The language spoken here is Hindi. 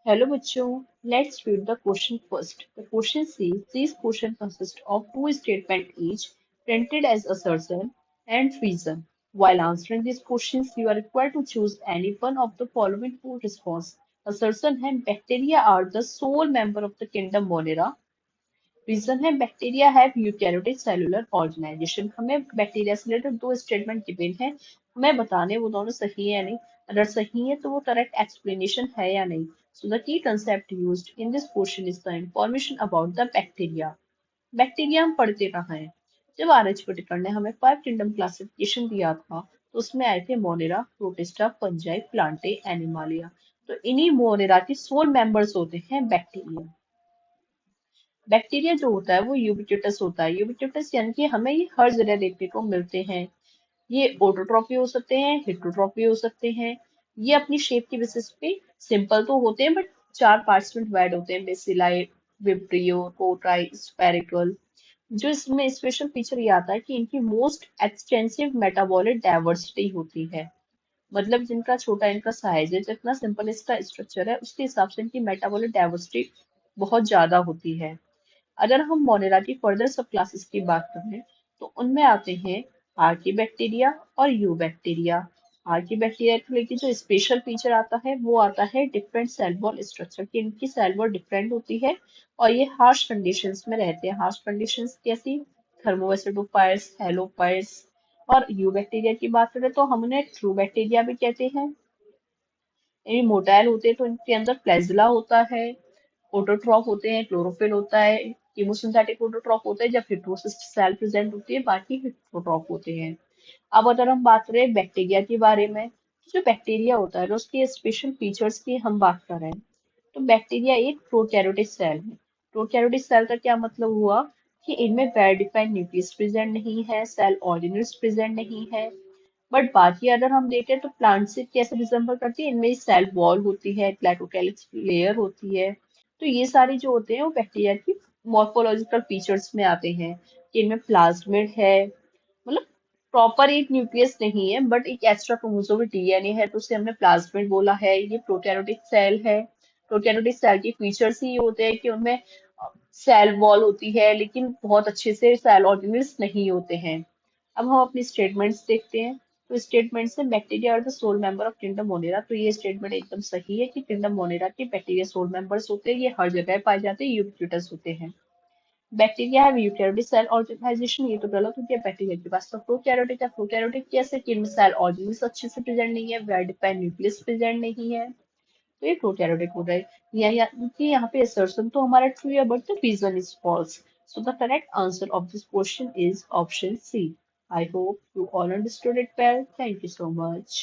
Hello बच्चों, let's read the question first. The question says these question consist of two statements each, printed as assertion and reason. While answering these questions, you are required to choose any one of the following four responses. Assertion है bacteria are the sole member of the kingdom Monera. Reason है bacteria have eukaryotic cellular organisation. हमें बैक्टीरिया से रिलेटेड दो स्टेटमेंट गिवन है, हमें बताने वो दोनों सही है या नहीं। अगर सही है तो वो करेक्ट एक्सप्लेनेशन है या नहीं। So the key concept used in this question is the information about the bacteria. Bacteria हम पढ़ते कहाँ हैं? जब आर.एच. पटिकर ने हमें 5 किंगडम क्लासिफिकेशन दिया था तो उसमें आए थे Monera, protista, fungi, Plantae, Animalia. तो इन्हीं मोनेरा के सोल मेंबर्स होते हैं बैक्टीरिया। बैक्टीरिया जो होता है वो यूबिक्यूटस होता है। यूबिक्यूटस यानी कि हमें ये हर जगह देखने को मिलते हैं। ये ऑटोट्रॉफी हो सकते हैं, हेटेरोट्रॉफी हो सकते हैं। ये अपनी शेप की बेसिस पे सिंपल तो होते हैं बट चार पार्ट्स में डिवाइड होते हैं, बेसिलाई, विब्रियो, कोटाई, स्फेरिकल। जो इसमें स्पेशल फीचर ये आता है कि इनकी मोस्ट एक्सटेंसिव मेटाबॉलिक डाइवर्सिटी होती है। मतलब जिनका छोटा इनका साइज है, जितना सिंपल इसका स्ट्रक्चर है उसके हिसाब से इनकी मेटाबॉलिक डाइवर्सिटी बहुत ज्यादा होती है। अगर हम मोनेरा की फर्दर सब क्लासेस की बात करें तो उनमें आते हैं आर्की बैक्टीरिया और यू बैक्टीरिया। आर्की बैक्टीरिया को लेकर जो स्पेशल फीचर आता है वो आता है डिफरेंट सेल वॉल स्ट्रक्चर की। इनकी सेल वॉल डिफरेंट होती है और ये हार्श कंडीशंस में रहते हैं। हार्श कंडीशंस कैसी? थर्मोएसिडोफाइल्स, हेलोफाइल्स। और यू बैक्टीरिया की बात करें तो हम उन्हें ट्रू बैक्टीरिया भी कहते हैं। ये मोटाइल होते हैं तो इनके अंदर फ्लैजिला होता है। ऑटोट्रॉफ होते हैं, क्लोरोफिल होता है। कीमोसिंथेटिक ऑटोट्रॉफ होते हैं जब हेटेरोसिस्ट सेल प्रेजेंट होती है, बाकी हेटेरोट्रॉफ होते हैं। अब अगर हम बात करें बैक्टीरिया के बारे में, तो जो बैक्टीरिया होता है उसके स्पेशल फीचर्स की हम बात कर रहे हैं। तो बैक्टीरिया एक प्रोकैरियोटिक सेल है। प्रोकैरियोटिक सेल का क्या मतलब हुआ कि इनमें वेल डिफाइंड न्यूक्लियस प्रेजेंट नहीं है, सेल ऑर्गेनेल्स प्रेजेंट नहीं है। बट बाकी अगर हम देखें तो प्लांट से कैसे रिजेंबल करती है, इनमें सेल वॉल होती है, प्लेटोकेलिक्स लेयर होती है। तो ये सारी जो होते हैं वो बैक्टीरिया की मॉर्फोलॉजिकल फीचर्स में आते हैं कि इनमें प्लाज्मिड है। मतलब प्रॉपर एक न्यूक्लियस नहीं है बट एक एक्स्ट्रा क्रोमोसोमल डीएनए है तो उसे हमने प्लाज्मिड बोला है। ये प्रोकैरियोटिक सेल है। प्रोकैरियोटिक सेल के फीचर्स ही होते हैं कि उनमें सेल वॉल होती है लेकिन बहुत अच्छे से सेल ऑर्गेनेल्स नहीं होते हैं। अब हम अपनी स्टेटमेंट्स देखते हैं। तो स्टेटमेंट से बैक्टीरिया और the sole member of kingdom Monera, तो ये स्टेटमेंट एकदम सही है कि किंगडम मोनेरा के बैक्टीरिया सोल मेंबर्स होते हैं। ये हर जगह पाए जाते हैं, यूबिक्यूटस होते हैं। बैक्टीरिया है यूकैरियोटिक सेल ऑर्गेनाइजेशन, ये तो गलत हो गया। बैक्टीरिया के पास तो प्रोकैरियोटिक है। प्रोकैरियोटिक कैसे कि इनमें सेल ऑर्गेनेल्स अच्छे से प्रेजेंट नहीं है, वेल डिफाइंड न्यूक्लियस प्रेजेंट नहीं है, तो ये प्रोकैरियोटिक हो गए। कि यहाँ पे assertion तो हमारा ट्रू है but the reason is false. So the correct answer of this question is option C. I hope you all understood it well. Thank you so much.